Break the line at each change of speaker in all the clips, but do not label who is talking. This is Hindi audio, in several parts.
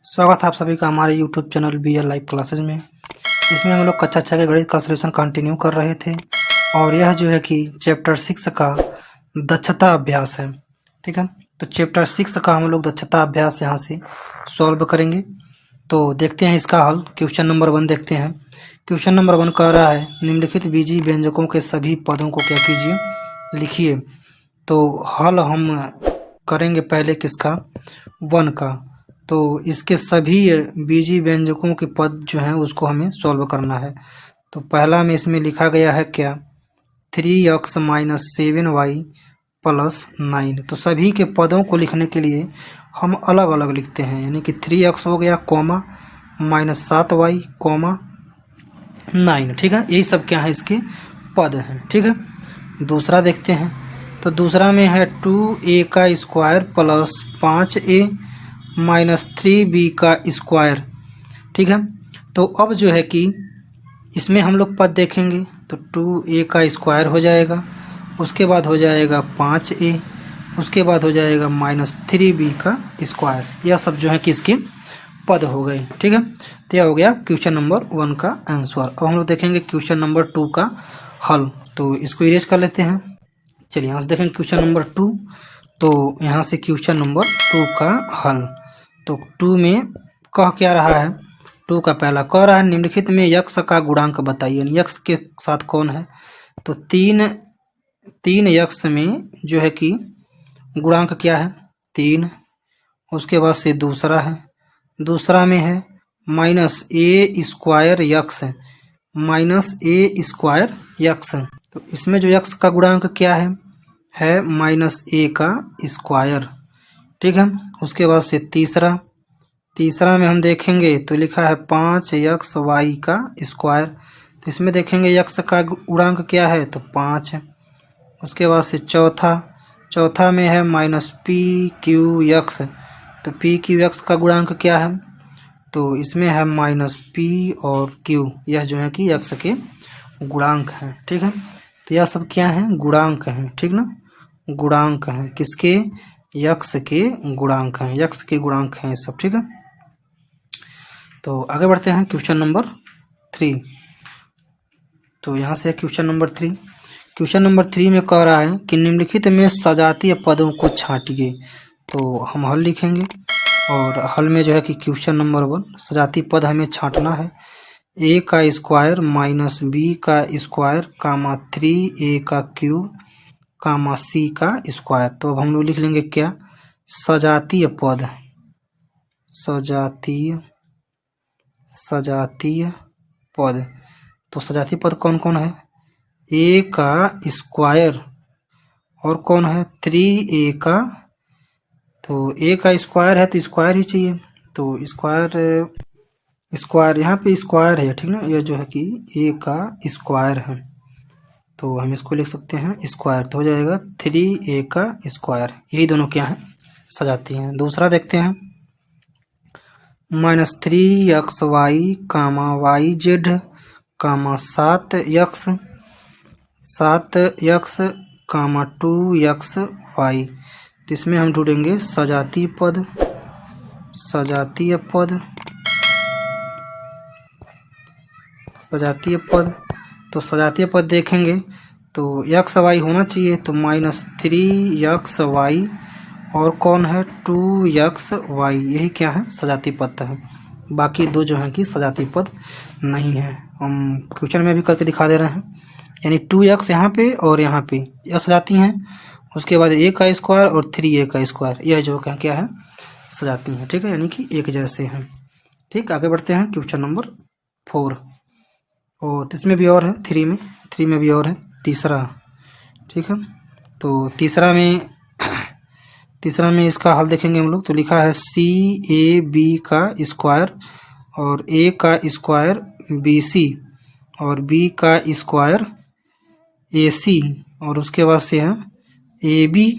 स्वागत है आप सभी का हमारे YouTube channel BL live classes में। इसमें हम लोग कक्षा 6 के गणित का सॉल्यूशन कंटिन्यू कर रहे थे और यह जो है कि चैप्टर 6 का दक्षता अभ्यास है। ठीक है, तो चैप्टर 6 का हम लोग दक्षता अभ्यास यहाँ से सॉल्व करेंगे। तो देखते हैं इसका हल। क्वेश्चन नंबर 1 देखते हैं। क्वेश्चन नंबर 1 कह रहा है निम्नलिखित बीजीय व्यंजकों के सभी पदों को क्या कीजिए, लिखिए। तो हल हम करेंगे पहले किसका, 1 का। तो इसके सभी बीजीय व्यंजकों के पद जो हैं उसको हमें सॉल्व करना है। तो पहला में इसमें लिखा गया है क्या, 3x - 7y + 9। तो सभी के पदों को लिखने के लिए हम अलग अलग लिखते हैं, यानी कि 3x हो गया कॉमा -7y कॉमा 9। ठीक है, यही सब क्या है इसके पद हैं। ठीक है, दूसरा देखते हैं। तो दूसरा में है 2a का square plus 5a minus 3b का स्क्वायर। ठीक है, तो अब जो है कि इसमें हम लोग पद देखेंगे तो 2a का स्क्वायर हो जाएगा, उसके बाद हो जाएगा 5a, उसके बाद हो जाएगा -3b का स्क्वायर। यह सब जो है कि इसके पद हो गए। ठीक है, तो यह हो गया क्वेश्चन नंबर 1 का आंसर। अब हम लोग देखेंगे क्वेश्चन नंबर 2 का हल। तो इसको इरेज कर लेते हैं। चलिए यहाँ से देखेंगे क्वेश्चन नंबर 2। तो यहाँ से क्वेश्चन नंबर 2 का हल। तो 2 में कह क्या रहा है, 2 का पहला कह रहा है निम्नलिखित में यक्स का गुणांक बताइए। यक्स के साथ कौन है, तो तीन यक्स में जो है कि गुणांक क्या है 3। उसके बाद से दूसरा है, दूसरा में है -a square x, -a square x. तो इसमें जो यक्स का गुणांक क्या है -a का स्क्वायर। ठीक है, उसके बाद से तीसरा में हम देखेंगे तो लिखा है 5xy का स्क्वायर। तो इसमें देखेंगे यक्स का गुणांक क्या है तो 5। उसके बाद से चौथा में है -pqx। तो pqx का गुणांक क्या है, तो इसमें है -p और q। यह जो है कि यक्स के गुणांक हैं। ठीक है, तो यह सब क्या है, गुणांक हैं। ठीक ना, गुणांक हैं किसके, यक्स के गुणांक हैं, यक्स के गुणांक हैं सब। ठीक है, तो आगे बढ़ते हैं क्वेश्चन नंबर 3। तो यहाँ से क्वेश्चन नंबर 3। क्वेश्चन नंबर 3 में कह रहा है कि निम्नलिखित में सजातीय पदों को छांटिए। तो हम हल लिखेंगे और हल में जो है कि क्वेश्चन नंबर 1 सजातीय पद हमें छांटना है। a का स्क्वायर माइनस b का स्क्वायर कामा 3a का क्यूब कामा c का स्क्वायर। तो अब हम लोग लिख लेंगे क्या, सजातीय पद, सजातीय पद। तो सजातीय पद कौन कौन है, a का स्क्वायर और कौन है 3a का। तो a का स्क्वायर है तो स्क्वायर ही चाहिए, तो स्क्वायर यहाँ पे स्क्वायर है। ठीक ना, यह जो है कि a का स्क्वायर है तो हम इसको लिख सकते हैं स्क्वायर। तो हो जाएगा 3a का स्क्वायर। यही दोनों क्या हैं, सजाती हैं। दूसरा देखते हैं -3xy कामा yz कामा 7x कामा 2xy। तो इसमें हम ढूंढेंगे सजातीय पद, सजातीय पद, सजातीय पद। तो सजातीय पद देखेंगे तो एक्स वाई होना चाहिए, तो -3xy और कौन है 2xy। यही क्या है, सजातीय पद है। बाकी दो जो हैं कि सजातीय पद नहीं है। हम क्वेश्चन में भी करके दिखा दे रहे हैं, यानी 2x यहाँ पे और यहाँ पे यह सजाती हैं। उसके बाद a का स्क्वायर और 3a का स्क्वायर, यह जो क्या है, सजाती हैं। ठीक है, यानी कि एक जैसे हैं। ठीक, आगे बढ़ते हैं क्वेश्चन नंबर 4। और इसमें भी और है, 3 में भी और है तीसरा। ठीक है, तो तीसरा में इसका हल देखेंगे हम लोग। तो लिखा है CAB का स्क्वायर और A का स्क्वायर BC और B का स्क्वायर AC और उसके बाद से है AB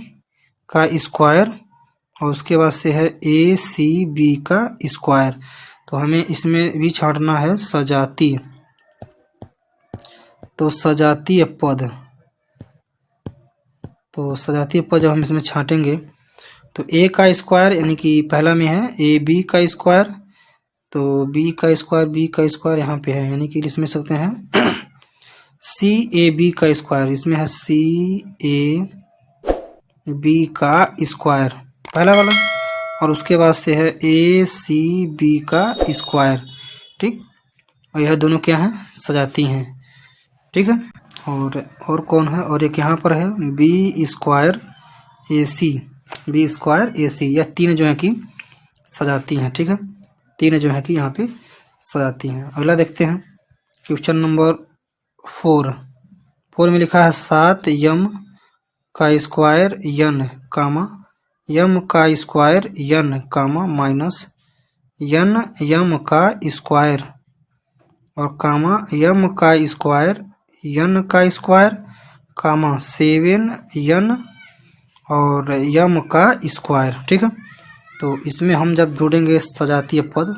का स्क्वायर और उसके बाद से है ACB का स्क्वायर। तो हमें इसमें भी छांटना है सजातीय। तो सजातीय पद, तो सजातीय पद जब हम इसमें छांटेंगे तो ए का स्क्वायर यानी कि पहला में है ए बी का स्क्वायर, तो बी का स्क्वायर यहाँ पे है, यानी कि इसमें सकते हैं सी ए बी का स्क्वायर, इसमें है सी ए बी का स्क्वायर पहला वाला, और उसके बाद से है ए सी बी का स्क्वायर। ठीक, और यह दोनों क्या हैं, सजाती हैं। ठीक है, और कौन है, और एक यहाँ पर है बी स्क्वायर ए सी, यह तीन जो है कि सजाती हैं। ठीक है, तीन जो है कि यहाँ पे सजाती हैं। अगला देखते हैं क्वेश्चन नंबर 4 में लिखा है 7 यम का स्क्वायर यन कामा यम का स्क्वायर यन कामा माइनस यन यम का स्क्वायर और कामा यम का स्क्वायर यन का स्क्वायर कामा 7 यन और यम का स्क्वायर। ठीक है, तो इसमें हम जब जोड़ेंगे सजातीय पद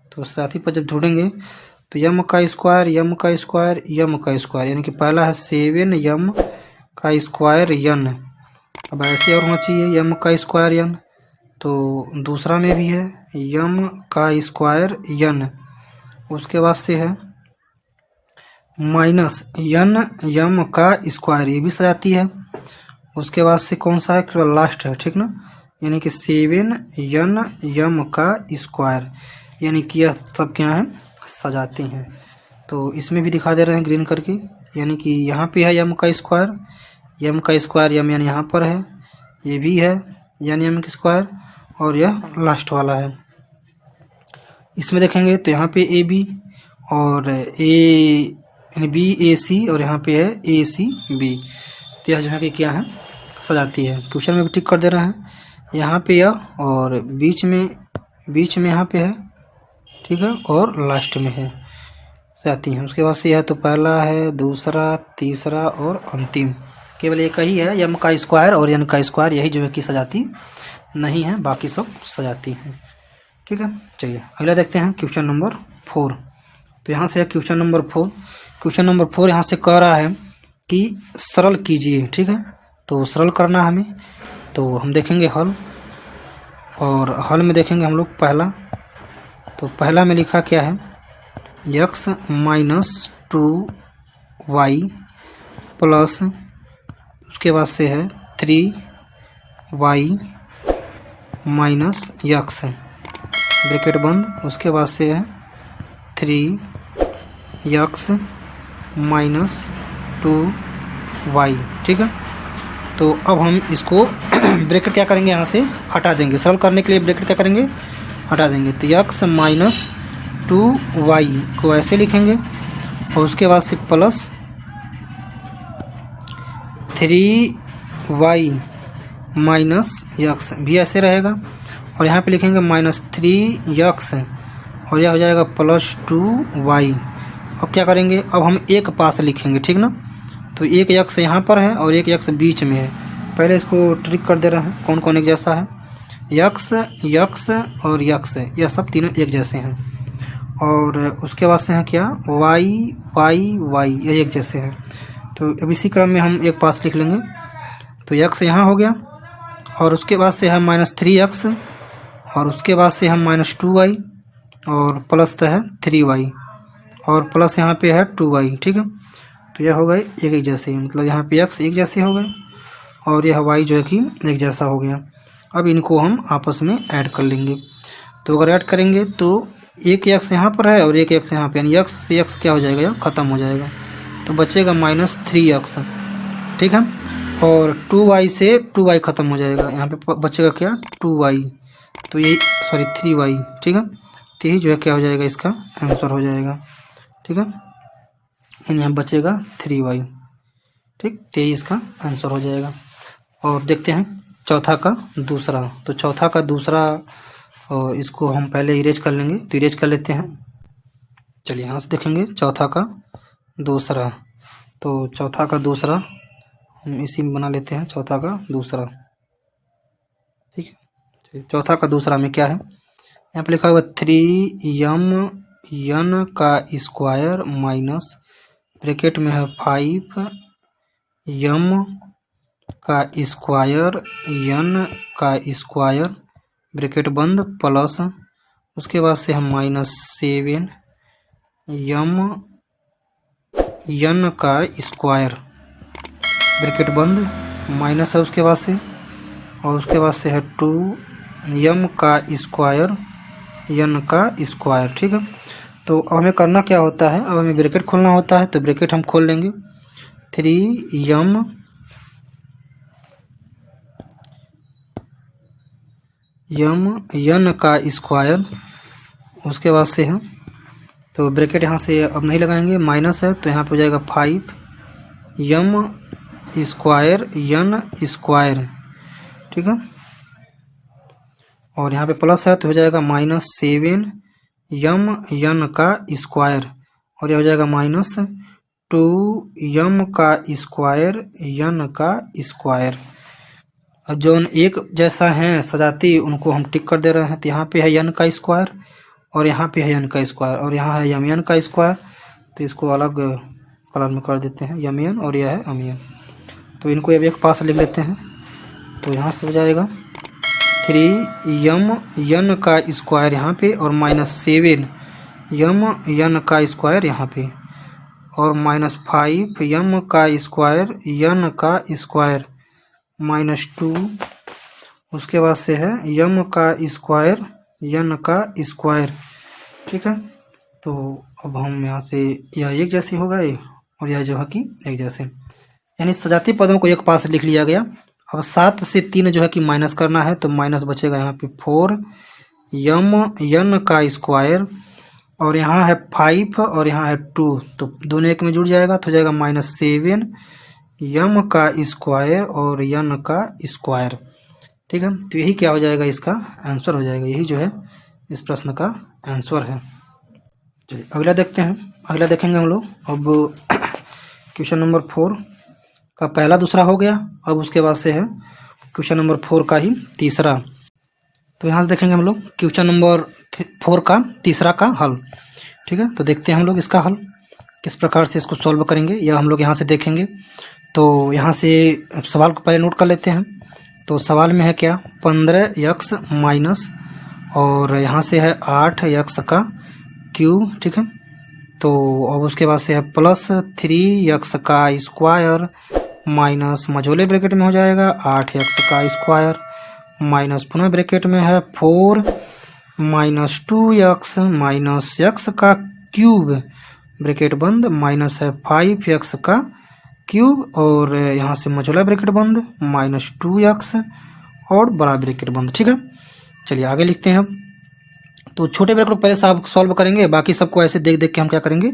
तो सजातीय पद जब जोड़ेंगे तो यम का स्क्वायर यम का स्क्वायर यानी कि पहला है 7 यम का स्क्वायर यन। अब ऐसे और होना चाहिए यम का स्क्वायर यन, तो दूसरा में भी है यम का स्क्वायर यन, उसके बाद से है माइनस यन यम का स्क्वायर, ये भी सजाती है। उसके बाद से कौन सा है, केवल लास्ट है। ठीक ना, यानी कि 7 यन यम का स्क्वायर, यानी कि यह सब क्या है, सजाते हैं। तो इसमें भी दिखा दे रहे हैं ग्रीन करके, यानी कि यहाँ पे है यम का स्क्वायर यम यानी यहाँ पर है, ये भी है यानी यम का स्क्वायर, और यह लास्ट वाला है। इसमें देखेंगे तो यहाँ पे ए बी और ए यानी बी ए सी, और यहाँ पे है ए सी बी, तो यह जो है कि क्या है, सजाती है। क्वेश्चन में भी टिक कर दे रहे हैं, यहाँ पे यह और बीच में यहाँ पे है। ठीक है, और लास्ट में है, सजाती हैं। उसके बाद से यह तो पहला है, दूसरा, तीसरा और अंतिम, केवल एक ही है यम का स्क्वायर और यन का स्क्वायर, यही जो है कि सजाती नहीं है, बाकी सब सजाती हैं। ठीक है, चलिए अगला देखते हैं क्वेश्चन नंबर 4। तो यहाँ से है क्वेश्चन नंबर 4 यहाँ से कह रहा है कि सरल कीजिए। ठीक है, तो सरल करना हमें, तो हम देखेंगे हल, और हल में देखेंगे हम लोग पहला, तो पहला में लिखा क्या है, x माइनस 2y प्लस उसके बाद से है 3y माइनस x ब्रैकेट बंद, उसके बाद से है 3x माइनस 2y। ठीक है, तो अब हम इसको ब्रैकेट क्या करेंगे, यहाँ से हटा देंगे। सरल करने के लिए ब्रैकेट क्या करेंगे, हटा देंगे। तो x माइनस 2y को ऐसे लिखेंगे, और उसके बाद से प्लस 3y माइनस x भी ऐसे रहेगा, और यहाँ पे लिखेंगे माइनस 3x, और यह हो जाएगा प्लस 2y। अब क्या करेंगे, अब हम एक पास लिखेंगे। ठीक ना, तो एक x यहाँ पर है और एक x बीच में है। पहले इसको ट्रिक कर दे रहे हैं, कौन कौन एक जैसा है, x और x, यह सब तीनों एक जैसे हैं। और उसके बाद से है क्या, y ये एक जैसे हैं। तो अब इसी क्रम में हम एक पास लिख लेंगे, तो x यहाँ हो गया, और उसके बाद से है माइनस 3x, और उसके बाद से हम माइनस 2y, और प्लस है 3y, और प्लस यहाँ पे है 2y। ठीक है, तो यह हो गए एक जैसे, मतलब यहाँ पे x एक जैसे हो गए, और यह y जो है कि एक जैसा हो गया। अब इनको हम आपस में ऐड कर लेंगे, तो अगर ऐड करेंगे तो एक x यहाँ पर है और एक x यहाँ पे, यानी x से x क्या हो जाएगा, यह ख़त्म हो जाएगा, तो बचेगा माइनस 3x। ठीक है, और 2y से 2y ख़त्म हो जाएगा, यहाँ पे बचेगा क्या, 2y, तो यही सॉरी 3y। ठीक है, तो यही जो है क्या हो जाएगा, इसका आंसर हो जाएगा। ठीक है, यानी यहाँ बचेगा 3y। ठीक, तो यही इसका आंसर हो जाएगा। और देखते हैं चौथा का दूसरा, तो चौथा का दूसरा, और इसको हम पहले इरेज कर लेंगे, तो इरेज कर लेते हैं। चलिए यहाँ से देखेंगे चौथा का दूसरा, तो चौथा का दूसरा हम इसी में बना लेते हैं, चौथा का दूसरा। ठीक है, चौथा का दूसरा में क्या है, यहाँ पे लिखा हुआ 3m n का स्क्वायर माइनस ब्रैकेट में है 5m का स्क्वायर n का स्क्वायर ब्रैकेट बंद प्लस उसके बाद से हम -7m n का स्क्वायर ब्रैकेट बंद माइनस है उसके बाद से, और उसके बाद से है 2m का स्क्वायर n का स्क्वायर। ठीक है, तो अब हमें करना क्या होता है, अब हमें ब्रैकेट खोलना होता है। तो ब्रैकेट हम खोल लेंगे 3m n का स्क्वायर, उसके बाद से है तो ब्रैकेट यहाँ से अब नहीं लगाएंगे, माइनस है तो यहाँ पे हो जाएगा 5m स्क्वायर n स्क्वायर। ठीक है, और यहाँ पे प्लस है तो हो जाएगा -7m n का स्क्वायर, और यह हो जाएगा -2m का स्क्वायर n का स्क्वायर। अब जो एक जैसा है सजाती उनको हम टिक कर दे रहे हैं। तो यहाँ पे है n का स्क्वायर और यहाँ पे है n का स्क्वायर और यहाँ है mn का स्क्वायर, तो इसको अलग कलर में कर देते हैं mn और यह है mn। तो इनको अब एक पास लिख लेते हैं। तो यहाँ से हो जाएगा 3m n का स्क्वायर यहाँ पे और -7m n का स्क्वायर यहाँ पे, और -5m का स्क्वायर n का स्क्वायर -2, उसके बाद से है m का स्क्वायर n का स्क्वायर। ठीक है, तो अब हम यहाँ से यह एक जैसे हो गए और यह जो है कि एक जैसे, यानी सजाती पदों को एक पास लिख लिया गया। अब 7 से 3 जो है कि माइनस करना है, तो माइनस बचेगा यहाँ पे 4m n का स्क्वायर, और यहाँ है 5 और यहाँ है 2, तो दोनों एक में जुड़ जाएगा तो हो जाएगा -7m का स्क्वायर और n का स्क्वायर। ठीक है, तो यही क्या हो जाएगा, इसका आंसर हो जाएगा, यही जो है इस प्रश्न का आंसर है। चलिए अगला देखते हैं, अगला देखेंगे हम लोग। अब क्वेश्चन नंबर 4 का पहला दूसरा हो गया, अब उसके बाद से है क्वेश्चन नंबर 4 का ही तीसरा। तो यहाँ से देखेंगे हम लोग क्वेश्चन नंबर 4 का तीसरा का हल। ठीक है, तो देखते हैं हम लोग इसका हल किस प्रकार से इसको सॉल्व करेंगे, यह हम लोग यहाँ से देखेंगे। तो यहाँ से सवाल को पहले नोट कर लेते हैं। तो सवाल में है क्या, 15x माइनस और यहाँ से है 8x का क्यूब। ठीक है, तो अब उसके बाद से है प्लस 3x का स्क्वायर माइनस मझोले ब्रैकेट में हो जाएगा 8x का स्क्वायर माइनस पुनः ब्रैकेट में है 4 माइनस 2x माइनस x का क्यूब ब्रैकेट बंद माइनस है 5x का क्यूब, और यहाँ से मझोला ब्रैकेट बंद -2x और बड़ा ब्रैकेट बंद। ठीक है, चलिए आगे लिखते हैं। अब तो छोटे ब्रैकेट को पहले सॉल्व करेंगे, बाकी सबको ऐसे देख देख के हम क्या करेंगे,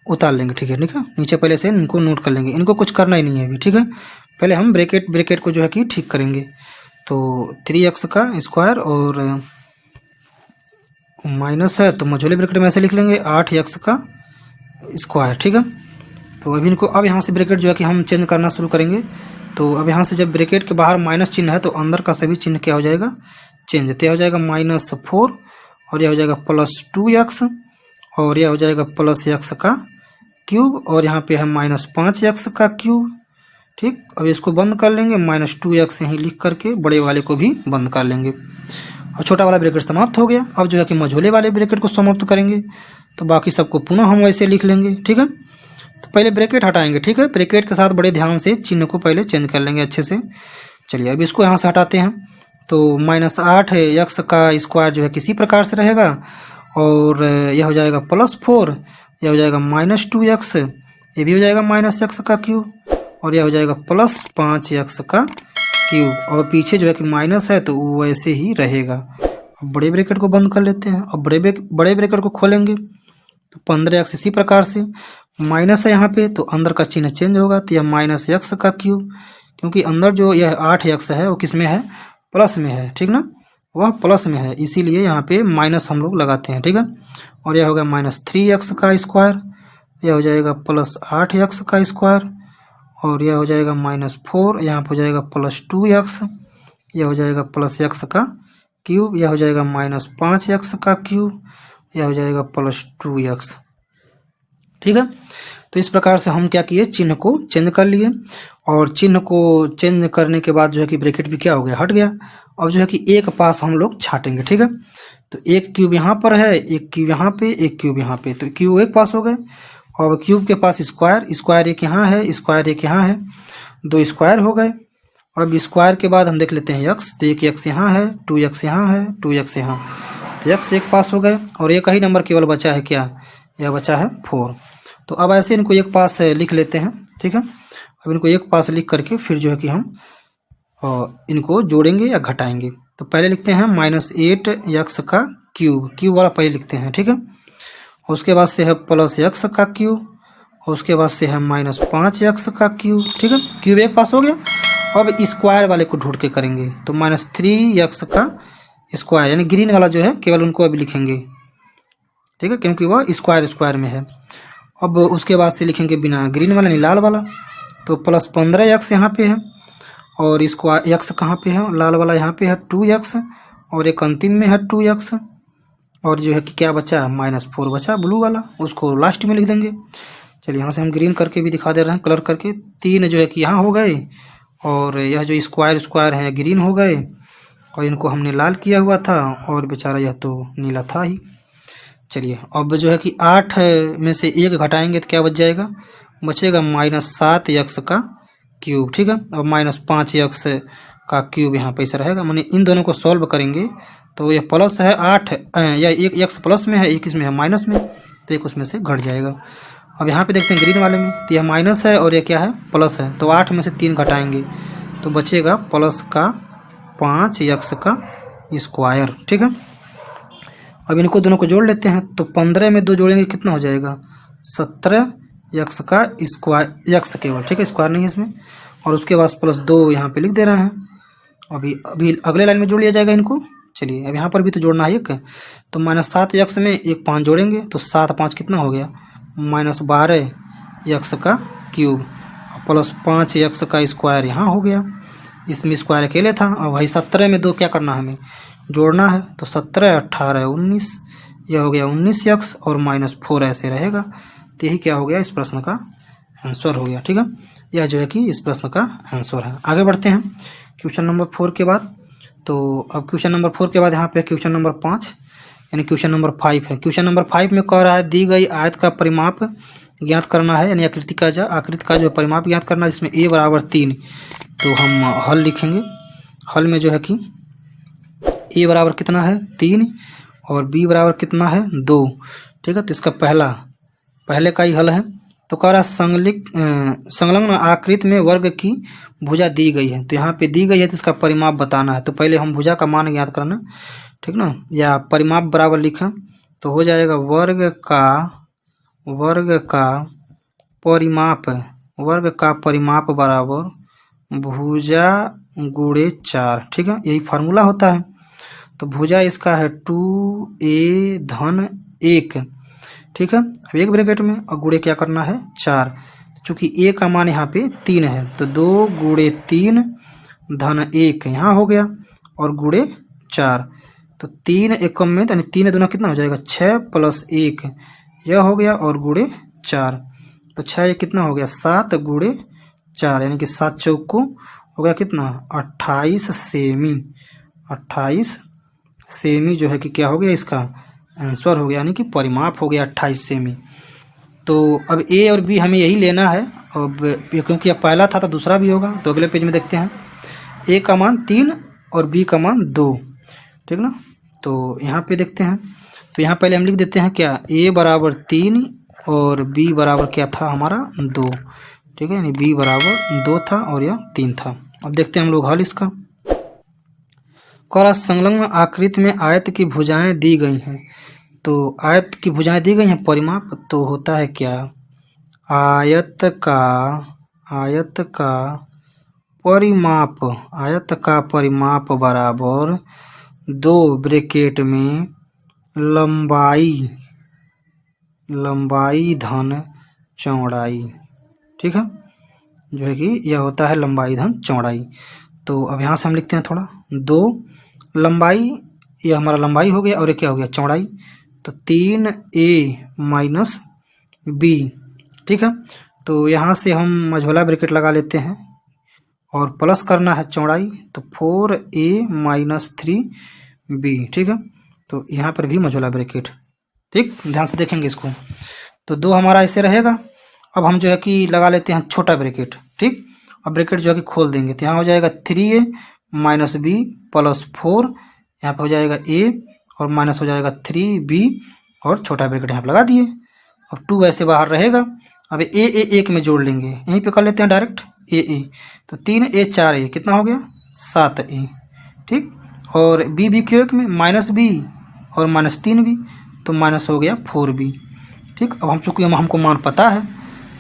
उतार लेंगे। ठीक है, नीचे पहले से इनको नोट कर लेंगे, इनको कुछ करना ही नहीं है अभी। ठीक है, पहले हम ब्रैकेट को जो है कि ठीक करेंगे। तो 3x का स्क्वायर और माइनस है तो मझोले ब्रैकेट में ऐसे लिख लेंगे 8x का स्क्वायर। ठीक है, तो अभी इनको अब यहाँ से ब्रैकेट जो है कि हम चेंज करना शुरू करेंगे। तो अब यहाँ से जब ब्रैकेट के बाहर माइनस चिन्ह है तो अंदर का सभी चिन्ह क्या हो जाएगा, चेंज। तो यह हो जाएगा -4 और यह हो जाएगा +2x और यह हो जाएगा +x का क्यूब, और यहाँ पे है -5x का क्यूब। ठीक, अब इसको बंद कर लेंगे, -2x यहीं लिख करके बड़े वाले को भी बंद कर लेंगे और छोटा वाला ब्रैकेट समाप्त हो गया। अब जो है कि मझोले वाले ब्रैकेट को समाप्त करेंगे, तो बाकी सबको पुनः हम वैसे लिख लेंगे। ठीक है, तो पहले ब्रैकेट हटाएंगे। ठीक है, ब्रैकेट के साथ बड़े ध्यान से चिन्ह को पहले चेंज कर लेंगे अच्छे से। चलिए अब इसको यहाँ से हटाते हैं। तो -8x का स्क्वायर जो है किसी प्रकार से रहेगा, और यह हो जाएगा +4, यह हो जाएगा -2x, ये भी हो जाएगा -x का क्यूब, और यह हो जाएगा +5x का क्यूब, और पीछे जो है कि माइनस है तो वो वैसे ही रहेगा। अब बड़े ब्रैकेट को बंद कर लेते हैं। अब बड़े ब्रैकेट को खोलेंगे तो 15x इसी प्रकार से, माइनस है यहाँ पे तो अंदर का चिन्ह चेंज होगा, तो यह -x का क्यूब, क्योंकि अंदर जो यह 8x है वो किस में है, प्लस में है। ठीक ना, वह प्लस में है, इसीलिए यहाँ पे माइनस हम लोग लगाते हैं। ठीक है, और यह होगा -3x का स्क्वायर, यह हो जाएगा +8x का स्क्वायर, और यह हो जाएगा -4, यहाँ पर हो जाएगा +2x, यह हो जाएगा +x का क्यूब, यह हो जाएगा -5x का क्यूब, यह हो जाएगा +2x। ठीक है, तो इस प्रकार से हम क्या किए, चिन्ह को चेंज कर लिए, और चिन्ह को चेंज करने के बाद जो है कि ब्रैकेट भी क्या हो गया, हट गया। अब जो है कि एक पास हम लोग छाटेंगे, ठीक है। तो एक क्यूब यहाँ पर है, एक क्यूब यहाँ पे, एक क्यूब यहाँ पे, तो क्यूब एक पास हो गए। और क्यूब के पास स्क्वायर, स्क्वायर एक यहाँ है, स्क्वायर एक यहाँ है, दो स्क्वायर हो गए। और अब स्क्वायर के बाद हम देख लेते हैं यक्स, तो एक यक्स यहाँ है, 2x यहाँ है, 2x यहाँ, यक्स एक पास हो गए। और एक ही नंबर केवल बचा है, क्या, यह बचा है 4। तो अब ऐसे इनको एक पास लिख लेते हैं, ठीक है। अब इनको एक पास लिख करके फिर जो है कि हम इनको जोड़ेंगे या घटाएंगे। तो पहले लिखते हैं -8 यक्स का क्यूब, क्यूब वाला पहले लिखते हैं, ठीक है। उसके बाद से है प्लस यक्स का क्यूब, और उसके बाद से है -5 यक्स का क्यूब, ठीक है। क्यूब एक पास हो गया। अब स्क्वायर वाले को ढूंढ के करेंगे, तो -3 यक्स का स्क्वायर, यानी ग्रीन वाला जो है केवल उनको अभी लिखेंगे, ठीक है, क्योंकि वह स्क्वायर स्क्वायर में है। अब उसके बाद से लिखेंगे बिना ग्रीन वाला, नहीं लाल वाला, तो +15 यक्स यहाँ पे है, और स्क्वायर यक्स कहाँ पे है, लाल वाला यहाँ पे है 2 यक्स, और एक अंतिम में है 2 यक्स, और जो है कि क्या बचा, -4 बचा ब्लू वाला, उसको लास्ट में लिख देंगे। चलिए यहाँ से हम ग्रीन करके भी दिखा दे रहे हैं, कलर करके। 3 जो है कि यहाँ हो गए, और यह जो स्क्वायर स्क्वायर है ग्रीन हो गए, और इनको हमने लाल किया हुआ था, और बेचारा यह तो नीला था ही। चलिए अब जो है कि 8 में से 1 घटाएंगे तो क्या बच जाएगा, बचेगा -7 यक्स का क्यूब, ठीक है। अब -5 यक्स का क्यूब यहाँ पे ऐसा रहेगा, माने इन दोनों को सॉल्व करेंगे तो ये प्लस है 8, या एक यक्स प्लस में है, एक इसमें है माइनस में, तो एक उसमें से घट जाएगा। अब यहाँ पे देखते हैं ग्रीन वाले में, तो यह माइनस है और ये क्या है, प्लस है, तो 8 में से 3 घटाएंगे तो बचेगा प्लस का 5 यक्स का स्क्वायर, ठीक है। अब इनको दोनों को जोड़ लेते हैं, तो 15 में 2 जोड़ेंगे कितना हो जाएगा, 17 यक्स का स्क्वायर, यक्स केवल, ठीक है, स्क्वायर नहीं है इसमें। और उसके बाद +2 यहाँ पे लिख दे रहे हैं। अभी अभी अगले लाइन में जोड़ लिया जाएगा इनको। चलिए अब यहाँ पर भी तो जोड़ना है एक, तो -7 यक्स में एक 5 जोड़ेंगे तो 7 5 कितना हो गया, -12 यक्स का क्यूब, +5 यक्स का स्क्वायर यहाँ हो गया। इसमें स्क्वायर अकेले था, अब भाई 17 में 2 क्या करना है हमें, जोड़ना है, तो 17 18 19, यह हो गया 19 यक्स, और -4 ऐसे रहेगा। तो यही क्या हो गया, इस प्रश्न का आंसर हो गया, ठीक है। यह जो है कि इस प्रश्न का आंसर है। आगे बढ़ते हैं क्वेश्चन नंबर 4 के बाद। तो अब क्वेश्चन नंबर 4 के बाद यहाँ पे क्वेश्चन नंबर 5 यानी क्वेश्चन नंबर 5 है। क्वेश्चन नंबर 5 में कह रहा है दी गई आयत का परिमाप ज्ञात करना है, यानी आकृति का जो परिमाप ज्ञात करना है, जिसमें a बराबर 3। तो हम हल लिखेंगे। हल में जो है कि a बराबर कितना है 3, और b बराबर कितना है 2, ठीक है। तो इसका पहले का ही हल है। तो कह रहा संलग्न आकृति में वर्ग की भुजा दी गई है, तो यहाँ पे दी गई है तो इसका परिमाप बताना है। तो पहले हम भुजा का मान ज्ञात करना, ठीक ना, या परिमाप बराबर लिखें तो हो जाएगा वर्ग का परिमाप बराबर भुजा गुणे 4, ठीक है, यही फार्मूला होता है। तो भुजा इसका है 2a धन 1, ठीक है। अब एक ब्रैकेट में, और गुणे क्या करना है 4, चूँकि a का मान यहाँ पे 3 है, तो 2 गुणे 3 धन 1 यहाँ हो गया, और गुणे 4, तो 3 एकम में, यानी 3 दूना कितना हो जाएगा 6 + 1 यह हो गया, और गुणे 4, तो 6 ये कितना हो गया 7 गुणे 4, यानी कि 7 चौको हो गया कितना 28 सेमी। 28 सेमी जो है कि क्या हो गया, इसका आंसर हो गया, यानी कि परिमाप हो गया 28 सेमी। तो अब ए और बी हमें यही लेना है, अब क्योंकि अब पहला था तो दूसरा भी होगा। तो अगले पेज में देखते हैं, ए का मान 3 और बी का मान 2, ठीक ना। तो यहाँ पे देखते हैं, तो यहाँ पहले हम लिख देते हैं क्या, ए बराबर 3 और बी बराबर क्या था हमारा 2, ठीक है, यानी बी बराबर 2 था और यह 3 था। अब देखते हैं हम लोग हल इसका। कह संलग्न आकृति में आयत की भुजाएं दी गई हैं, तो आयत की भुजाएं दी गई हैं, परिमाप तो होता है क्या, आयत का परिमाप बराबर 2 ब्रैकेट में लंबाई धन चौड़ाई, ठीक है, जो है कि यह होता है लंबाई धन चौड़ाई। तो अब यहाँ से हम लिखते हैं थोड़ा, 2 लंबाई, यह हमारा लंबाई हो गया, और ये क्या हो गया चौड़ाई, तो 3a - b, ठीक है। तो यहाँ से हम मझोला ब्रैकेट लगा लेते हैं और प्लस करना है चौड़ाई, तो 4a माइनस 3b, ठीक है। तो यहाँ पर भी मझोला ब्रैकेट, ठीक, ध्यान से देखेंगे इसको। तो 2 हमारा ऐसे रहेगा। अब हम जो है कि लगा लेते हैं छोटा ब्रैकेट, ठीक। अब ब्रैकेट जो है कि खोल देंगे, तो यहाँ हो जाएगा 3a माइनस b प्लस 4, यहाँ पर हो जाएगा a और माइनस हो जाएगा 3b और छोटा ब्रैकेट यहाँ पर लगा दिए। अब 2 ऐसे बाहर रहेगा। अब ए एक में जोड़ लेंगे, यहीं पे कर लेते हैं डायरेक्ट ए, तो 3a 4a कितना हो गया 7a, ठीक। और b क्यों में माइनस b और माइनस 3b, तो माइनस हो गया 4b, ठीक। अब हम चूँकि हमको मान पता है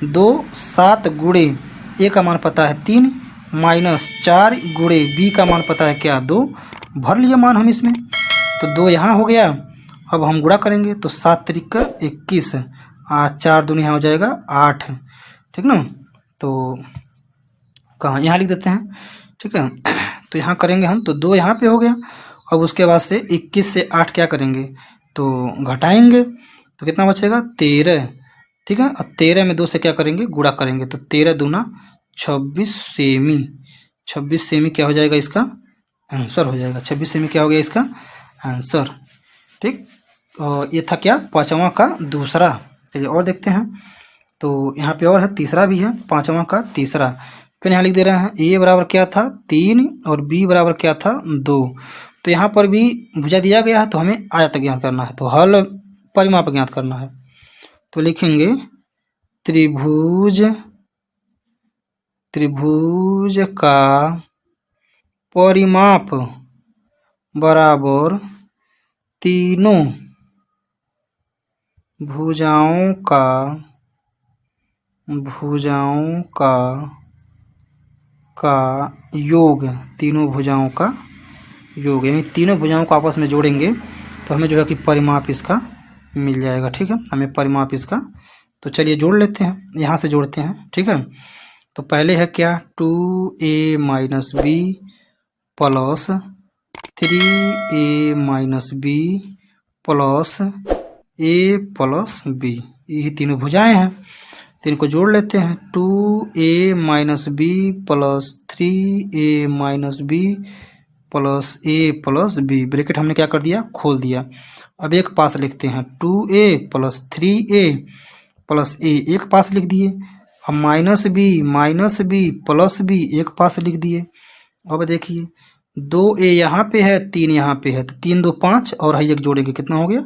2 7 गुणे a का मान पता है 3 माइनस 4 गुणे b का मान पता है क्या 2, भर लिया मान हम इसमें, तो 2 यहाँ हो गया। अब हम गुणा करेंगे तो 7 त्रिक 21, 4 दूनी यहाँ हो जाएगा 8, ठीक ना। तो कहाँ यहाँ लिख देते हैं, ठीक है। तो यहाँ करेंगे हम, तो 2 यहाँ पे हो गया। अब उसके बाद से 21 से 8 क्या करेंगे, तो घटाएंगे, तो कितना बचेगा 13, ठीक है। और 13 में 2 से क्या करेंगे गुणा करेंगे, तो 13 दूना 26 सेमी, 26 सेमी क्या हो जाएगा इसका आंसर हो जाएगा, 26 सेमी क्या हो गया इसका आंसर, ठीक। और ये था क्या 5वां का दूसरा। चलिए और देखते हैं, तो यहाँ पे और है तीसरा भी है, 5वां का तीसरा। फिर यहाँ लिख दे रहे हैं ए बराबर क्या था 3 और बी बराबर क्या था 2। तो यहाँ पर भी भुजा दिया गया है, तो हमें आयत ज्ञात करना है, तो हल परिमाप ज्ञात करना है। तो लिखेंगे त्रिभुज का परिमाप बराबर तीनों भुजाओं का योग, तीनों भुजाओं का योग, यानी तीनों भुजाओं को आपस में जोड़ेंगे तो हमें जो है कि परिमाप इसका मिल जाएगा, ठीक है। हमें परिमाप इसका, तो चलिए जोड़ लेते हैं, यहाँ से जोड़ते हैं, ठीक है। तो पहले है क्या 2a minus b plus 3a minus b plus a plus b, यही तीनों भुजाएं हैं, तो इनको जोड़ लेते हैं। 2a minus b plus 3a minus b plus a plus b, bracket हमने क्या कर दिया खोल दिया। अब एक पास लिखते हैं 2a plus 3a plus a एक पास लिख दिए। अब माइनस b प्लस b एक पास लिख दिए। अब देखिए 2a यहाँ पे है 3 यहाँ पे है, तो 3 2 5 और हाई एक जोड़ेंगे कितना हो गया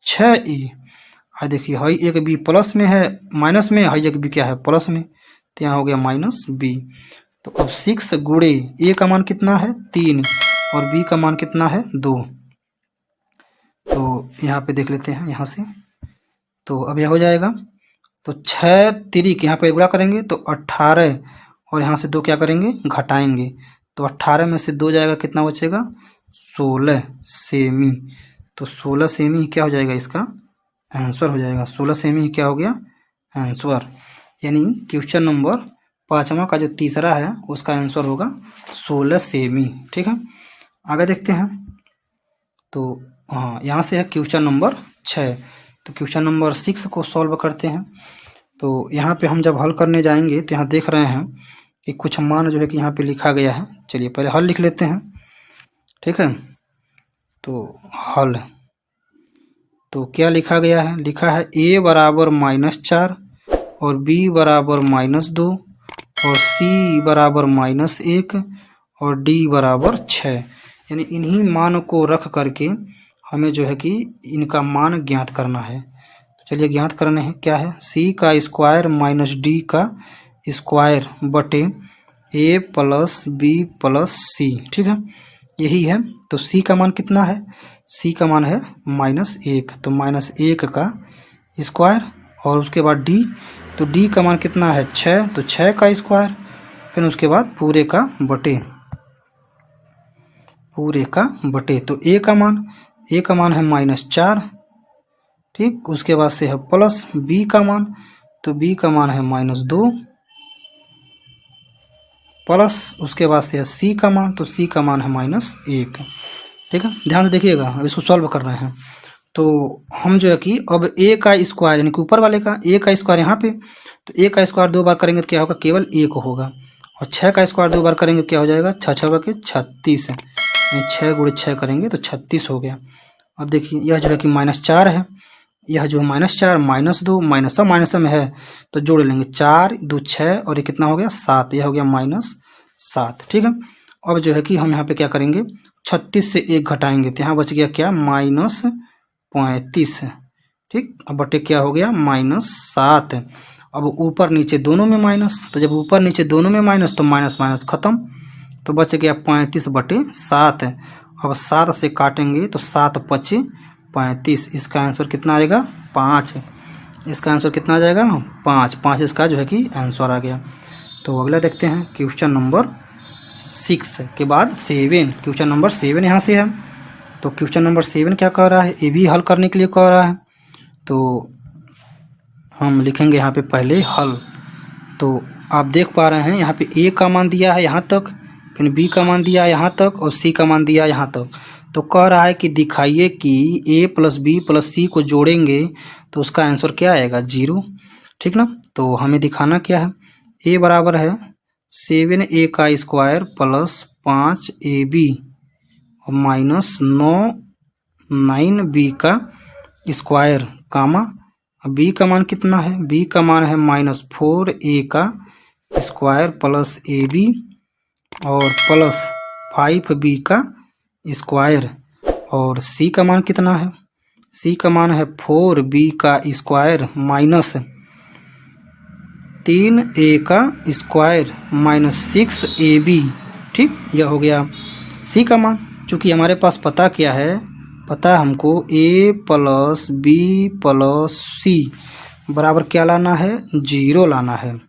6a। देखिए हाई एक b प्लस में है माइनस में, हाई एक b क्या है प्लस में, तो यहाँ हो गया माइनस b। तो अब 6 गुणे a का मान कितना है 3 और b का मान कितना है 2। तो यहाँ पे देख लेते हैं यहाँ से, तो अब यह हो जाएगा, तो 6 तिरिक यहाँ पे गुणा करेंगे तो 18 और यहाँ से 2 क्या करेंगे घटाएंगे, तो 18 में से 2 जाएगा कितना बचेगा 16 सेमी। तो 16 सेमी क्या हो जाएगा इसका आंसर हो जाएगा, 16 सेमी क्या हो गया आंसर, यानी क्वेश्चन नंबर 5वां का जो तीसरा है उसका आंसर होगा 16 सेमी, ठीक है। आगे देखते हैं, तो हाँ यहाँ से है क्वेश्चन नंबर 6। तो क्वेश्चन नंबर 6 को सॉल्व करते हैं। तो यहाँ पे हम जब हल करने जाएंगे तो यहाँ देख रहे हैं कि कुछ मान जो है कि यहाँ पे लिखा गया है। चलिए पहले हल लिख लेते हैं, ठीक है। तो हल, तो क्या लिखा गया है, लिखा है a बराबर -4 और b बराबर -2 और c बराबर -1 और d बराबर 6, यानी इन्हीं मान को रख करके हमें जो है कि इनका मान ज्ञात करना है। तो चलिए ज्ञात करने हैं, क्या है c का स्क्वायर माइनस d का स्क्वायर बटे a plus b plus c, ठीक है, यही है। तो c का मान कितना है, c का मान है -1, तो -1 का स्क्वायर और उसके बाद d, तो d का मान कितना है 6, तो 6 का स्क्वायर, फिर उसके बाद पूरे का बटे, तो a का मान है -4, ठीक। उसके बाद से है प्लस b का मान, तो b का मान है -2 प्लस उसके बाद से है c का मान, तो c का मान है -1, ठीक है। ध्यान से देखिएगा, अब इसको सॉल्व कर रहे हैं। तो हम जो है कि अब a का स्क्वायर यानी कि ऊपर वाले का a का स्क्वायर यहाँ पे, तो ए का स्क्वायर 2 बार करेंगे तो क्या होगा, केवल 1 होगा। और 6 का स्क्वायर 2 बार करेंगे क्या हो जाएगा, 6 6 के 36 है, 6 गुणे 6 करेंगे तो 36 हो गया। अब देखिए यह जो है कि -4 है, यह जो -4 -2 माइनस में है तो जोड़ लेंगे, 4 2 6 और ये कितना हो गया 7, यह हो गया -7। ठीक है। अब जो है कि हम यहाँ पे क्या करेंगे, 36 से 1 घटाएंगे तो यहाँ बच गया क्या, -35। ठीक, अब बटे क्या हो गया -7। अब ऊपर नीचे दोनों में माइनस, तो जब ऊपर नीचे दोनों में माइनस तो माइनस माइनस खत्म, तो बच गया 35/7। अब 7 से काटेंगे तो 7 पचे 35, इसका आंसर कितना आएगा 5। इसका आंसर कितना आ जाएगा 5, 5 इसका जो है कि आंसर आ गया। तो अगला देखते हैं क्वेश्चन नंबर 6 के बाद 7। क्वेश्चन नंबर 7 यहाँ से है। तो क्वेश्चन नंबर 7 क्या कह रहा है, ये भी हल करने के लिए कह रहा है। तो हम लिखेंगे यहाँ पे पहले हल। तो आप देख पा रहे हैं यहाँ पे ए का मान दिया है यहाँ तक, फिर बी का मान दिया है यहाँ तक और सी का मान दिया है यहाँ तक। तो कह रहा है कि दिखाइए कि ए प्लस बी प्लस सी को जोड़ेंगे तो उसका आंसर क्या आएगा 0। ठीक ना। तो हमें दिखाना क्या है, ए बराबर है 7a का square plus 5ab minus 9b का स्क्वायर कामा, बी का मान कितना है, बी का मान है -4a का स्क्वायर प्लस ab और प्लस 5b का स्क्वायर। और सी का मान कितना है, सी का मान है 4b का स्क्वायर माइनस 3a का स्क्वायर माइनस 6ab। ठीक, यह हो गया सी का मान। चूँकि हमारे पास पता क्या है, पता हमको a प्लस बी प्लस सी बराबर क्या लाना है 0 लाना है।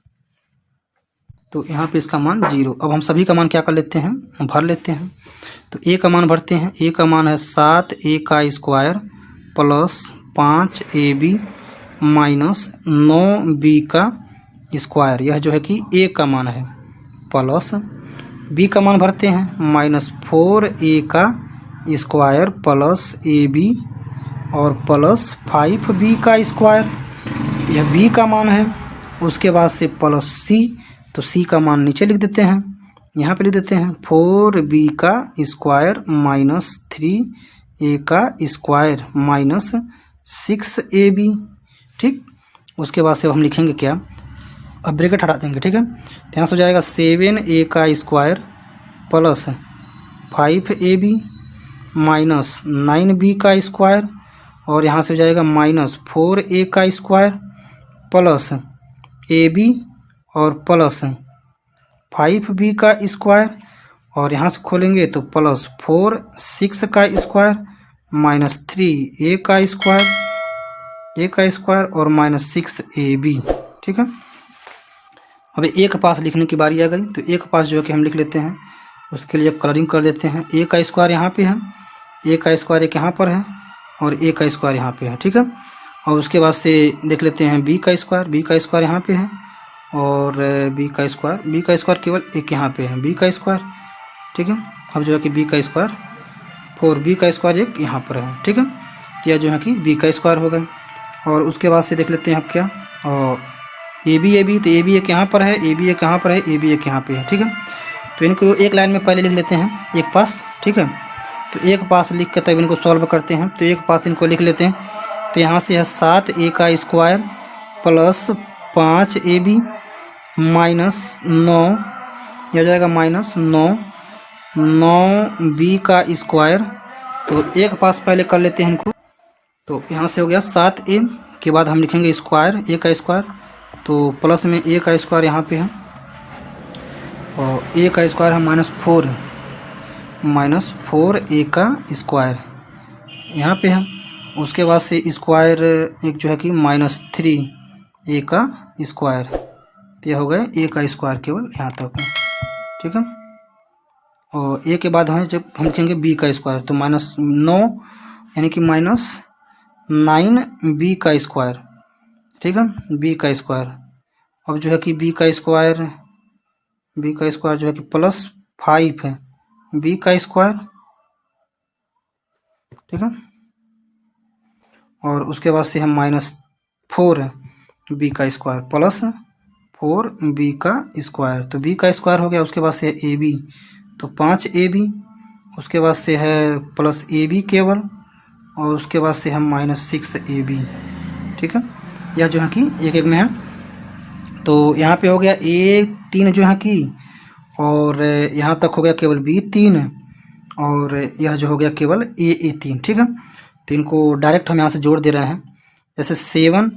तो यहाँ पे इसका मान 0। अब हम सभी का मान क्या कर लेते हैं, भर लेते हैं। तो a का मान भरते हैं, a का मान है 7a का square plus 5ab minus 9b का स्क्वायर, यह जो है कि a का मान है, प्लस b का मान भरते हैं -4a का स्क्वायर प्लस ab और प्लस 5b का स्क्वायर, यह b का मान है। उसके बाद से प्लस c, तो c का मान नीचे लिख देते हैं, यहाँ पे लिख देते हैं 4b का स्क्वायर माइनस 3a का स्क्वायर माइनस 6ab। ठीक, उसके बाद से हम लिखेंगे क्या, अब ब्रैकेट हटा देंगे। ठीक है, तो यहाँ से हो जाएगा 7a का square plus 5ab minus 9b का स्क्वायर और यहाँ से हो जाएगा -4a का स्क्वायर प्लस ab और प्लस 5b का स्क्वायर और यहाँ से खोलेंगे तो प्लस 6 का स्क्वायर माइनस 3a का स्क्वायर और माइनस 6ab। ठीक है, अब ए के पास लिखने की बारी आ गई। तो ए के पास जो है कि हम लिख लेते हैं, उसके लिए कलरिंग कर देते हैं। ए का स्क्वायर यहाँ पे है, ए का स्क्वायर एक यहाँ पर है और ए का स्क्वायर यहाँ पे है। ठीक है, और उसके बाद से देख लेते हैं बी का स्क्वायर, बी का स्क्वायर यहाँ पे है और बी का स्क्वायर केवल एक यहाँ पे है, बी का स्क्वायर। ठीक है, अब जो है कि बी का स्क्वायर 4b का स्क्वायर एक यहाँ पर है। ठीक है, यह जो है कि बी का स्क्वायर हो गया। और उसके बाद से देख लेते हैं अब क्या, और ए बी तो ए बी एक यहाँ पर है, ए बी एक यहाँ पर है, ए बी एक यहाँ पे है। ठीक है, तो इनको एक लाइन में पहले लिख लेते हैं एक पास। ठीक है, तो एक पास लिख कर तब इनको सॉल्व करते हैं। तो एक पास इनको लिख लेते हैं, तो यहाँ से है 7a का स्क्वायर प्लस 5ab माइनस 9, यह हो जाएगा -9b का स्क्वायर। तो एक पास पहले कर लेते हैं इनको। तो यहाँ से हो गया 7a के बाद हम लिखेंगे स्क्वायर, a का स्क्वायर, तो प्लस में a का स्क्वायर यहाँ पे है और a का स्क्वायर है -4a का स्क्वायर यहाँ पे है। उसके बाद से स्क्वायर एक जो है कि -3a का स्क्वायर, तो यह हो गया a का स्क्वायर केवल यहाँ तक है। ठीक है, और a के बाद है जब हम लिखेंगे b का स्क्वायर, तो -9 यानी कि -9b का स्क्वायर। ठीक है, b का स्क्वायर। अब जो है कि b का स्क्वायर जो है कि +5 है b का स्क्वायर। ठीक है, और उसके बाद से हम -4 है b का स्क्वायर प्लस 4b का स्क्वायर, तो b का स्क्वायर हो गया, उसके बाद से है ab, तो 5ab, उसके बाद से है प्लस ab केवल, और उसके बाद से हम -6ab। ठीक है, यह जो है कि एक एक में है। तो यहाँ पे हो गया a3 जो है कि, और यहाँ तक हो गया केवल b3, और यह जो हो गया केवल a3। ठीक है, तो इनको डायरेक्ट हम यहाँ से जोड़ दे रहे हैं। जैसे 7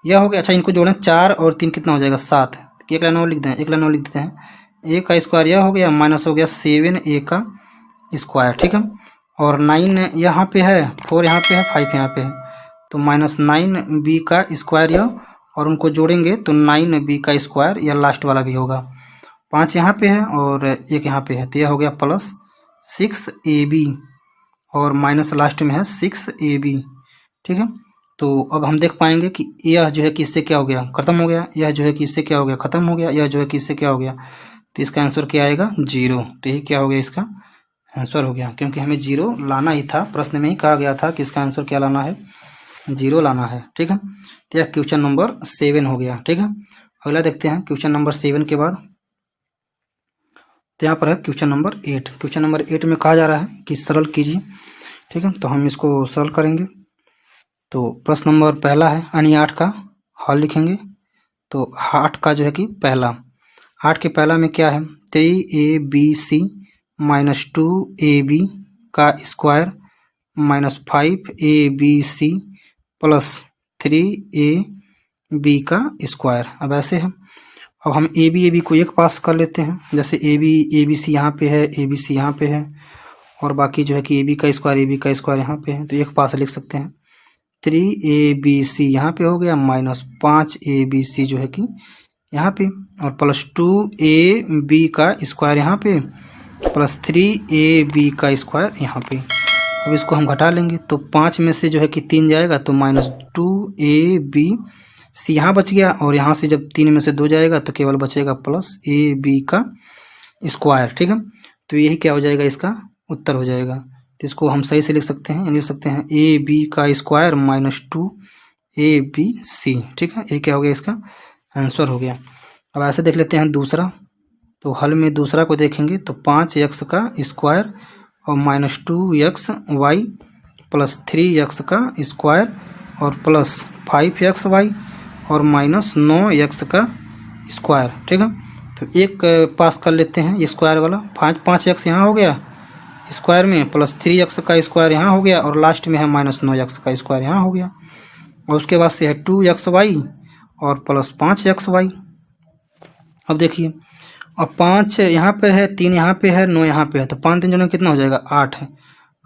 यह हो गया। अच्छा, इनको जोड़ें 4 और 3 कितना हो जाएगा 7, एक लाइन और लिख दें, एक लाइन और लिख देते हैं। a का स्क्वायर यह हो गया, माइनस हो गया 7a का स्क्वायर। ठीक है, और 9 यहाँ पे है, 4 यहाँ पे है, 5 यहाँ पे है, तो -9b का स्क्वायर यह, और उनको जोड़ेंगे तो 9b का स्क्वायर, यह लास्ट वाला भी होगा। 5 यहाँ पे है और 1 यहाँ पे है, तो यह हो गया प्लस 6ab, और माइनस लास्ट में है 6ab। ठीक है, तो अब हम देख पाएंगे कि यह जो है कि इससे क्या हो गया, खत्म हो गया, यह जो है कि इससे क्या हो गया, खत्म हो गया, यह जो है कि इससे क्या हो गया, तो इसका आंसर क्या आएगा 0। तो यही क्या हो गया, इसका आंसर हो गया, क्योंकि हमें 0 लाना ही था। प्रश्न में ही कहा गया था कि इसका आंसर क्या लाना है, 0 लाना है। ठीक है, तो यह क्वेश्चन नंबर 7 हो गया। ठीक है, अगला देखते हैं क्वेश्चन नंबर 7 के बाद। तो यहाँ पर है क्वेश्चन नंबर 8। क्वेश्चन नंबर 8 में कहा जा रहा है कि सरल कीजिए। ठीक है, तो हम इसको सरल करेंगे। तो प्रश्न नंबर पहला है, यानी 8 का हल लिखेंगे। तो 8 का जो है कि पहला, 8 के पहला में क्या है, 3abc - 2ab का स्क्वायर -5abc प्लस 3ab का स्क्वायर। अब ऐसे है, अब हम ab को एक पास कर लेते हैं। जैसे abc यहाँ पे है, abc यहाँ पे है, और बाकी जो है कि ab का स्क्वायर यहाँ पे है, तो एक पास लिख सकते हैं। 3abc यहाँ पे हो गया, -5abc जो है कि यहाँ पे, और प्लस 2ab का स्क्वायर यहाँ पे, प्लस 3ab का स्क्वायर यहाँ पे। अब इसको हम घटा लेंगे, तो 5 में से जो है कि 3 जाएगा, तो -2abc यहाँ बच गया, और यहाँ से जब 3 में से 2 जाएगा तो केवल बचेगा प्लस ab का स्क्वायर। ठीक है, तो यही क्या हो जाएगा, इसका उत्तर हो जाएगा। तो इसको हम सही से लिख सकते हैं, लिख सकते हैं ab का स्क्वायर -2abc। ठीक है, ये क्या हो गया, इसका आंसर हो गया। अब ऐसे देख लेते हैं दूसरा। तो हल में दूसरा को देखेंगे तो 5x का स्क्वायर और -2xy प्लस 3x का स्क्वायर और प्लस 5xy और -9x का स्क्वायर। ठीक है, तो एक पास कर लेते हैं, ये स्क्वायर वाला 5x यहाँ हो गया स्क्वायर में, प्लस 3x का स्क्वायर यहाँ हो गया, और लास्ट में है -9x का स्क्वायर यहाँ हो गया, और उसके बाद से है 2xy और प्लस 5xy। अब देखिए, अब 5 यहाँ पे है, 3 यहाँ पे है, 9 यहाँ पे है, तो 5 3 जोड़ें कितना हो जाएगा 8 है।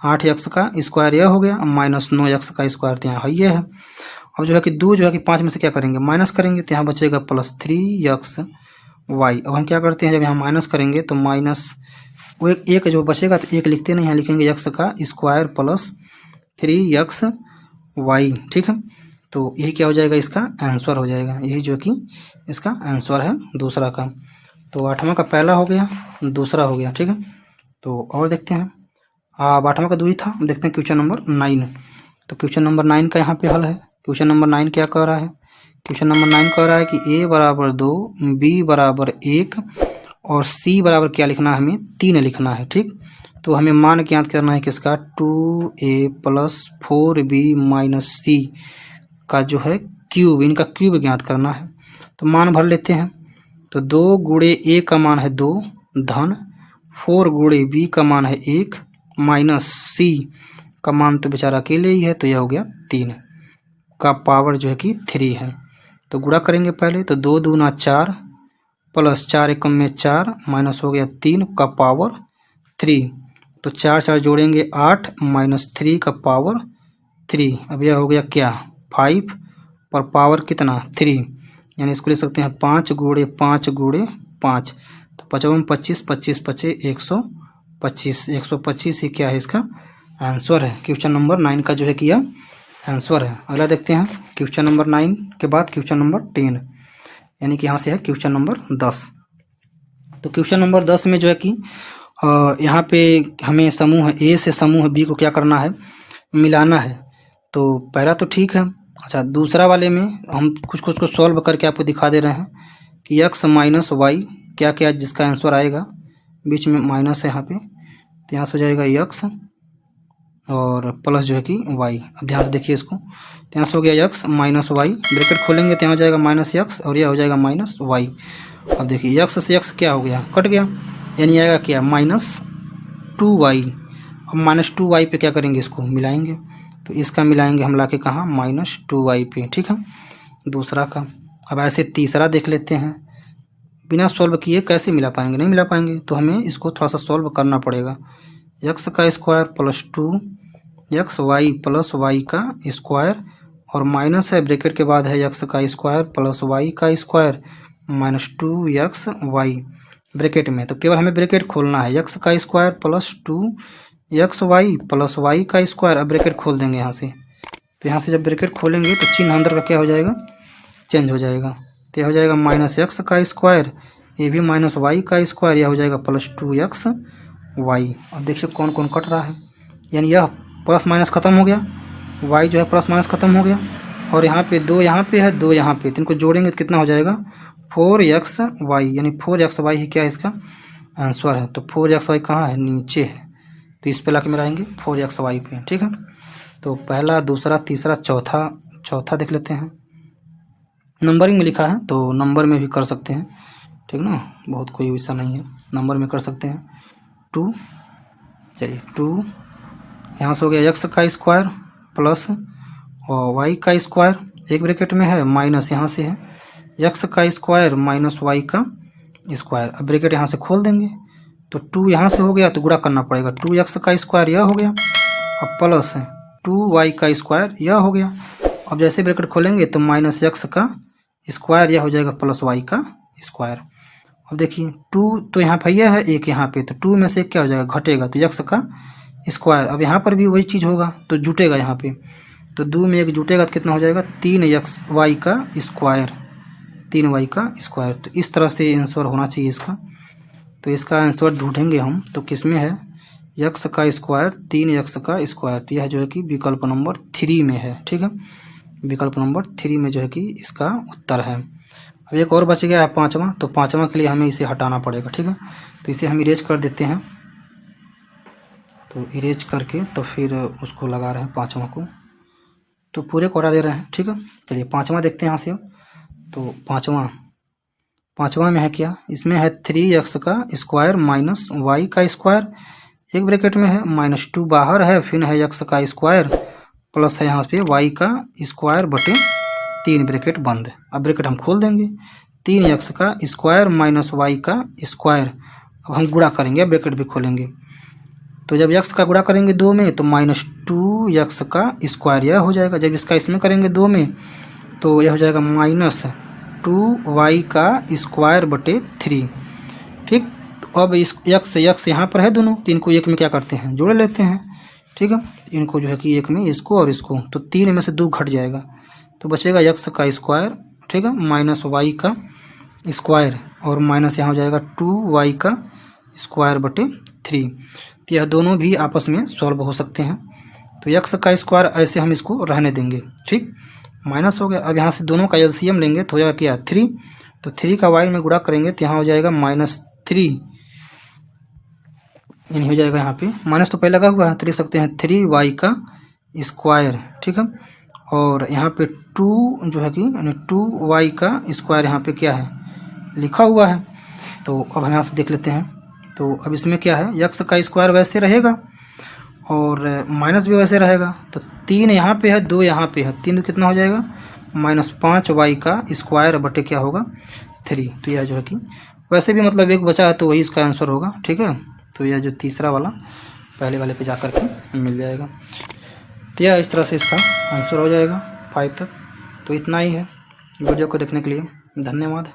8x का स्क्वायर यह हो गया, -9x का स्क्वायर तो यहाँ ये है। अब जो है कि 2 जो है कि 5 में से क्या करेंगे, माइनस करेंगे, तो यहाँ बचेगा प्लस 3xy। अब हम क्या करते हैं, जब यहाँ माइनस करेंगे तो माइनस वो एक जो बचेगा तो एक लिखते नहीं, यहाँ लिखेंगे x का स्क्वायर प्लस 3xy। ठीक है, तो यही क्या हो जाएगा, इसका आंसर हो जाएगा। यही जो कि इसका आंसर है दूसरा का। तो 8वां का पहला हो गया, दूसरा हो गया। ठीक है, तो और देखते हैं। अब 8वां का 2 था, देखते हैं क्वेश्चन नंबर 9। तो क्वेश्चन नंबर 9 का यहाँ पे हल है। क्वेश्चन नंबर 9 क्या कह रहा है, क्वेश्चन नंबर 9 कह रहा है कि a बराबर 2, b बराबर 1 और c बराबर क्या लिखना है, हमें 3 लिखना है। ठीक, तो हमें मान ज्ञात करना है किसका, 2a plus 4b minus c का जो है क्यूब, इनका क्यूब ज्ञात करना है। तो मान भर लेते हैं। तो 2 गुणे a का मान है 2 धन 4 गुणे b का मान है 1 माइनस c का मान तो बेचारा अकेले ही है, तो यह हो गया 3 का पावर जो है कि 3 है। तो गुणा करेंगे पहले, तो 2 दूना 4 प्लस 4 एकम में 4 माइनस हो गया 3 का पावर 3। तो 4 4 जोड़ेंगे 8 माइनस 3 का पावर 3। अब यह हो गया क्या 5 पर पावर कितना 3, यानी इसको लिख सकते हैं 5 गुणे 5 गुणे 5। तो 55 25 25 पचे 125, 125 ही क्या है इसका आंसर है। क्वेश्चन नंबर 9 का जो है कि यह आंसर है। अगला देखते हैं क्वेश्चन नंबर 9 के बाद क्वेश्चन नंबर 10, यानी कि यहाँ से है क्वेश्चन नंबर 10। तो क्वेश्चन नंबर 10 में जो है कि यहाँ पे हमें समूह ए से समूह बी को क्या करना है, मिलाना है। तो पहला तो ठीक है। अच्छा, दूसरा वाले में हम कुछ कुछ को सॉल्व करके आपको दिखा दे रहे हैं कि x माइनस वाई क्या क्या जिसका आंसर आएगा, बीच में माइनस है यहाँ पे, तो यहाँ से हो जाएगा x और प्लस जो है कि y। अब ध्यान से देखिए इसको, तो यहाँ से हो गया x माइनस वाई, ब्रैकेट खोलेंगे तो यहाँ हो जाएगा माइनस x और यह हो जाएगा माइनस y। अब देखिए x से x क्या हो गया, कट गया, यानी आएगा क्या -2y। अब -2y पे क्या करेंगे, इसको मिलाएंगे, तो इसका मिलाएंगे हम लाके कहाँ, -2y पे, ठीक है, दूसरा का। अब ऐसे तीसरा देख लेते हैं, बिना सॉल्व किए कैसे मिला पाएंगे, नहीं मिला पाएंगे, तो हमें इसको थोड़ा सा सॉल्व करना पड़ेगा। x का square plus 2xy plus y का स्क्वायर और माइनस है, ब्रैकेट के बाद है x का स्क्वायर प्लस वाई का स्क्वायर -2xy ब्रैकेट में, तो केवल हमें ब्रैकेट खोलना है, x का square plus 2xy plus y का स्क्वायर। अब ब्रैकेट खोल देंगे यहाँ से, तो यहाँ से जब ब्रैकेट खोलेंगे तो चिन्ह अंदर का क्या हो जाएगा, चेंज हो जाएगा, तो यह हो जाएगा -x का स्क्वायर, ये भी -y का स्क्वायर, यह हो जाएगा +2xy। अब देखिए कौन कौन कट रहा है, यानी यह प्लस माइनस खत्म हो गया, y जो है प्लस माइनस खत्म हो गया, और यहाँ पे 2 यहाँ पे है, 2 यहाँ पे, तो इनको जोड़ेंगे तो कितना हो जाएगा 4xy, यानी 4xy ही क्या है इसका आंसर है। तो 4xy कहाँ है, नीचे है, तो इस पे लाके मिलाएंगे 4xy पे, ठीक है। तो पहला, दूसरा, तीसरा, चौथा देख लेते हैं। नंबरिंग में लिखा है तो नंबर में भी कर सकते हैं, ठीक ना, बहुत कोई वैसा नहीं है, नंबर में कर सकते हैं। 2, चलिए 2, यहाँ से हो गया x का स्क्वायर प्लस और y का स्क्वायर, एक ब्रैकेट में है, माइनस यहाँ से है x का स्क्वायर माइनस y का स्क्वायर। अब ब्रैकेट यहाँ से खोल देंगे, तो 2 यहाँ से हो गया तो गुणा करना पड़ेगा, 2x का स्क्वायर यह हो गया, अब प्लस 2y का स्क्वायर यह हो गया। अब जैसे ब्रैकेट खोलेंगे तो -x का स्क्वायर यह हो जाएगा प्लस y का स्क्वायर। अब देखिए 2 तो यहाँ पर यह है, एक यहाँ पे, तो 2 में से क्या हो जाएगा, घटेगा, तो x का स्क्वायर। अब यहाँ पर भी वही चीज़ होगा तो जुटेगा यहाँ पे, तो 2 में 1 जुटेगा तो कितना हो जाएगा 3xy का स्क्वायर, 3y का स्क्वायर। तो इस तरह से आंसर होना चाहिए इसका। तो इसका आंसर ढूंढेंगे हम, तो किस में है, x का स्क्वायर 3x का स्क्वायर, तो यह जो है कि विकल्प नंबर 3 में है, ठीक है, विकल्प नंबर 3 में जो है कि इसका उत्तर है। अब एक और बच गया है पाँचवा, तो पाँचवा के लिए हमें इसे हटाना पड़ेगा, ठीक है, तो इसे हम इरेज कर देते हैं। तो इरेज करके तो फिर उसको लगा रहे हैं पाँचवा को, तो पूरे को हटा दे रहे हैं, ठीक है। चलिए पाँचवा देखते हैं यहाँ से। तो पाँचवा में है क्या, इसमें है 3x का स्क्वायर माइनस वाई का स्क्वायर, एक ब्रैकेट में है, -2 बाहर है, फिर है x का स्क्वायर प्लस है यहाँ पे y का स्क्वायर बटे 3 ब्रैकेट बंद। अब ब्रैकेट हम खोल देंगे, 3x का स्क्वायर माइनस वाई का स्क्वायर। अब हम गुणा करेंगे, ब्रैकेट भी खोलेंगे, तो जब x का गुणा करेंगे 2 में तो -2x का स्क्वायर यह हो जाएगा, जब इसका इसमें करेंगे 2 में तो यह हो जाएगा -2y का स्क्वायर बटे 3, ठीक। तो अब इस x से x यहाँ पर है दोनों, तो इनको एक में क्या करते हैं, जोड़ लेते हैं, ठीक है, इनको जो है कि एक में इसको और इसको, तो 3 में से 2 घट जाएगा, तो बचेगा x का स्क्वायर, ठीक है, माइनस वाई का स्क्वायर और माइनस यहाँ हो जाएगा 2y का स्क्वायर बटे 3। तो यह दोनों भी आपस में सॉल्व हो सकते हैं, तो x का स्क्वायर ऐसे हम इसको रहने देंगे, ठीक, माइनस हो गया। अब यहाँ से दोनों का एलसीएम लेंगे तो हो जाएगा क्या 3, तो 3 का y में गुणा करेंगे तो यहाँ हो जाएगा -3, यानी हो जाएगा यहाँ पे माइनस तो पहले लगा हुआ है, तो लिख सकते हैं 3y का स्क्वायर, ठीक है, और यहाँ पे 2 जो है कि यानी 2y का स्क्वायर यहाँ पे क्या है लिखा हुआ है। तो अब हम यहाँ से देख लेते हैं, तो अब इसमें क्या है, x का स्क्वायर वैसे रहेगा और माइनस भी वैसे रहेगा, तो 3 यहाँ पे है, 2 यहाँ पे है, 3 कितना हो जाएगा -5y का स्क्वायर बटे क्या होगा 3। तो यह जो है कि वैसे भी मतलब एक बचा है तो वही इसका आंसर होगा, ठीक है। तो यह जो तीसरा वाला पहले वाले पे जा कर के मिल जाएगा, तो यह इस तरह से इसका आंसर हो जाएगा 5 तक। तो इतना ही है, वीडियो को देखने के लिए धन्यवाद।